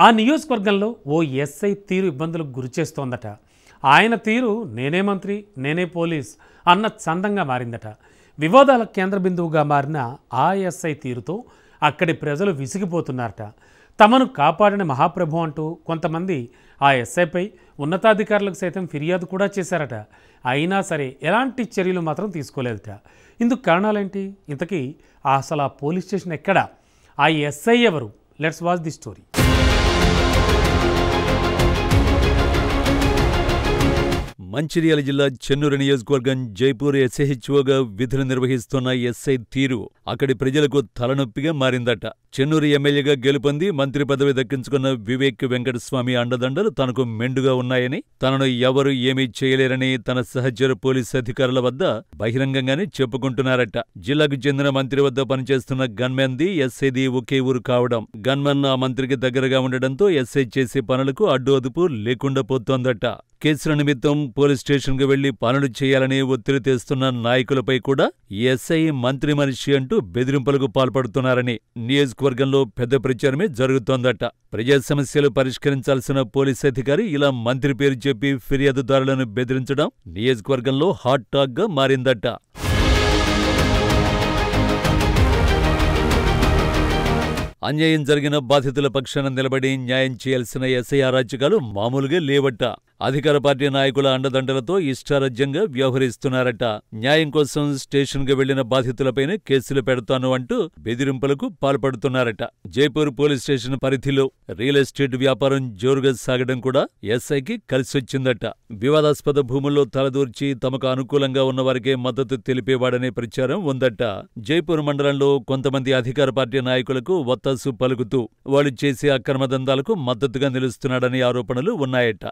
ఆ నియోజకవర్గంలో ఓ ఎస్ఐ తీరు ఇబ్బందులకు గురిచేస్తోందట. ఆయన తీరు నేనే మంత్రి నేనే పోలీస్ అన్న చందంగా మారిందట. వివాదాల కేంద్ర బిందువుగా మారిన ఆ ఎస్ఐ తీరుతో అక్కడి ప్రజలు విసిగిపోతున్నారట. తమను కాపాడిన మహాప్రభు అంటూ కొంతమంది ఆ ఎస్ఐపై ఉన్నతాధికారులకు సైతం ఫిర్యాదు కూడా చేశారట. అయినా సరే ఎలాంటి చర్యలు మాత్రం తీసుకోలేదట. ఇందుకు కారణాలేంటి? ఇంతకీ అసలు ఆ పోలీస్ స్టేషన్ ఎక్కడ? ఆ ఎస్ఐ ఎవరు? Let's watch the story. Mancherial జిల్లా చెన్నూరు నియోజకవర్గం జైపూర్ ఎస్హెచ్ఓగా విధులు నిర్వహిస్తున్న ఎస్ఐ తీరు అక్కడి ప్రజలకు తలనొప్పిగా మారిందట. చెన్నూరు ఎమ్మెల్యేగా గెలుపొంది మంత్రి పదవి దక్కించుకున్న వివేక్ వెంకటస్వామి అండదండలు తనకు మెండుగా ఉన్నాయని, తనను ఎవరు ఏమీ చేయలేరని తన సహచర పోలీసు అధికారుల వద్ద బహిరంగంగానే చెప్పుకుంటున్నారట. జిల్లాకు చెందిన మంత్రి వద్ద పనిచేస్తున్న గన్మెన్ది ఎస్ఐది ఒకే ఊరు కావడం, గన్మెన్ ఆ మంత్రికి దగ్గరగా ఉండడంతో ఎస్ఐ చేసే పనులకు అడ్డు అదుపు లేకుండా పోతోందట. కేసుల నిమిత్తం పోలీస్ స్టేషన్కు వెళ్లి పనులు చేయాలని ఒత్తిడి తెస్తున్న నాయకులపై కూడా ఎస్ఐ మంత్రి మనిషి అంటూ బెదిరింపులకు పాల్పడుతున్నారని నియోజకవర్గంలో పెద్ద ప్రచారమే జరుగుతోందట. ప్రజా సమస్యలు పరిష్కరించాల్సిన పోలీస్ అధికారి ఇలా మంత్రి పేరు చెప్పి ఫిర్యాదుదారులను బెదిరించడం నియోజకవర్గంలో హాట్ టాక్ గా మారిందట. అన్యాయం జరిగిన బాధితుల పక్షాన నిలబడి న్యాయం చేయాల్సిన ఎస్ఐ అరాచకాలు మామూలుగా లేవట. అధికార పార్టీ నాయకుల అండదండలతో ఇష్టారాజ్యంగా వ్యవహరిస్తున్నారట. న్యాయం కోసం స్టేషన్కు వెళ్లిన బాధితులపైనే కేసులు పెడతాను అంటూ బెదిరింపులకు పాల్పడుతున్నారట. జైపూర్ పోలీస్ స్టేషన్ పరిధిలో రియల్ ఎస్టేట్ వ్యాపారం జోరుగా సాగడం కూడా ఎస్ఐకి కలిసొచ్చిందట. వివాదాస్పద భూముల్లో తలదూర్చి తమకు అనుకూలంగా ఉన్న వారికే మద్దతు తెలిపేవాడనే ప్రచారం ఉందట. జైపూర్ మండలంలో కొంతమంది అధికార పార్టీ నాయకులకు వత్తాసు పలుకుతూ వాళ్ళు చేసే అక్రమదందాలకు మద్దతుగా నిలుస్తున్నాడనే ఆరోపణలు ఉన్నాయట.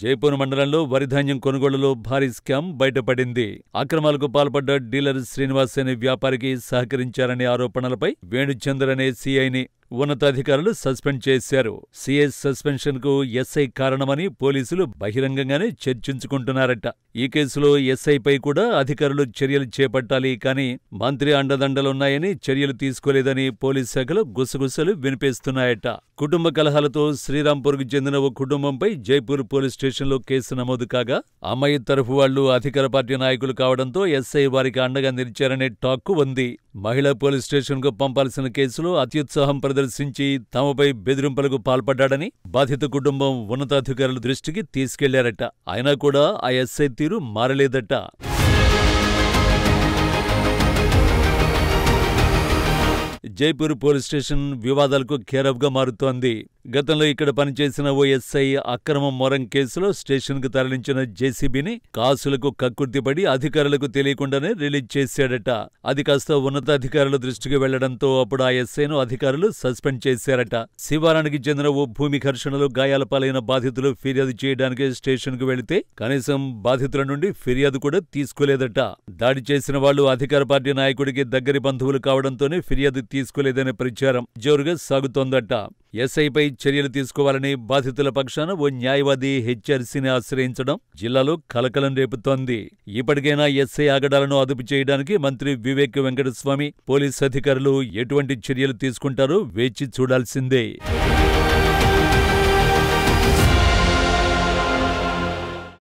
జైపూర్ మండలంలో వరిధాన్యం కొనుగోలులో భారీ స్కామ్ బయటపడింది. అక్రమాలకు పాల్పడ్డ డీలర్ శ్రీనివాస్ అనే వ్యాపారికి సహకరించారనే ఆరోపణలపై వేణుచందర్ అనే సీఐని ఉన్నతాధికారులు సస్పెండ్ చేశారు. సీఐ సస్పెన్షన్ కు ఎస్ఐ కారణమని పోలీసులు బహిరంగంగానే చర్చించుకుంటున్నారట. ఈ కేసులో ఎస్ఐపై కూడా అధికారులు చర్యలు చేపట్టాలి, కానీ మంత్రి అండదండలున్నాయని చర్యలు తీసుకోలేదని పోలీస్ శాఖలో గుసగుసలు వినిపిస్తున్నాయట. కుటుంబ కలహాలతో శ్రీరాంపూర్కు చెందిన ఓ కుటుంబంపై జైపూర్ పోలీస్ స్టేషన్లో కేసు నమోదు కాగా, అమ్మాయి తరఫు వాళ్లు అధికార పార్టీ నాయకులు కావడంతో ఎస్ఐ వారికి అండగా నిలిచారనే టాక్ ఉంది. మహిళా పోలీస్ స్టేషన్కు పంపాల్సిన కేసులో అత్యుత్సాహం ప్రదర్శించి తమపై బెదిరింపులకు పాల్పడ్డాడని బాధిత కుటుంబం ఉన్నతాధికారుల దృష్టికి తీసుకెళ్లారట. అయినా కూడా ఆ ఎస్ఐ తీరు మారలేదట. జైపూర్ పోలీస్ స్టేషన్ వివాదాలకు కేరఫ్గా మారుతోంది. గతంలో ఇక్కడ పనిచేసిన ఓ ఎస్ఐ అక్రమ మొరం కేసులో స్టేషన్కు తరలించిన జేసీబీని కాసులకు కక్కుర్తిపడి అధికారులకు తెలియకుండానే రిలీజ్ చేశాడట. అది కాస్త ఉన్నతాధికారుల దృష్టికి వెళ్లడంతో అప్పుడు ఆ ఎస్ఐను అధికారులు సస్పెండ్ చేశారట. శివారానికి చెందిన ఓ భూమి ఘర్షణలో గాయాల పాలైన బాధితులు ఫిర్యాదు చేయడానికి స్టేషన్కు వెళితే కనీసం బాధితుల నుండి ఫిర్యాదు కూడా తీసుకోలేదట. దాడి చేసిన వాళ్లు అధికార పార్టీ నాయకుడికి దగ్గరి బంధువులు కావడంతోనే ఫిర్యాదు తీసుకోలేదనే ప్రచారం జోరుగా సాగుతోందట. ఎస్ఐపై చర్యలు తీసుకోవాలని బాధితుల పక్షాన ఓ న్యాయవాది హెచ్ఆర్సీని ఆశ్రయించడం జిల్లాలో కలకలం రేపుతోంది. ఇప్పటికైనా ఎస్ఐ ఆగడాలను అదుపు చేయడానికి మంత్రి వివేక్ వెంకటస్వామి, పోలీస్ అధికారులు ఎటువంటి చర్యలు తీసుకుంటారో వేచి చూడాల్సిందే.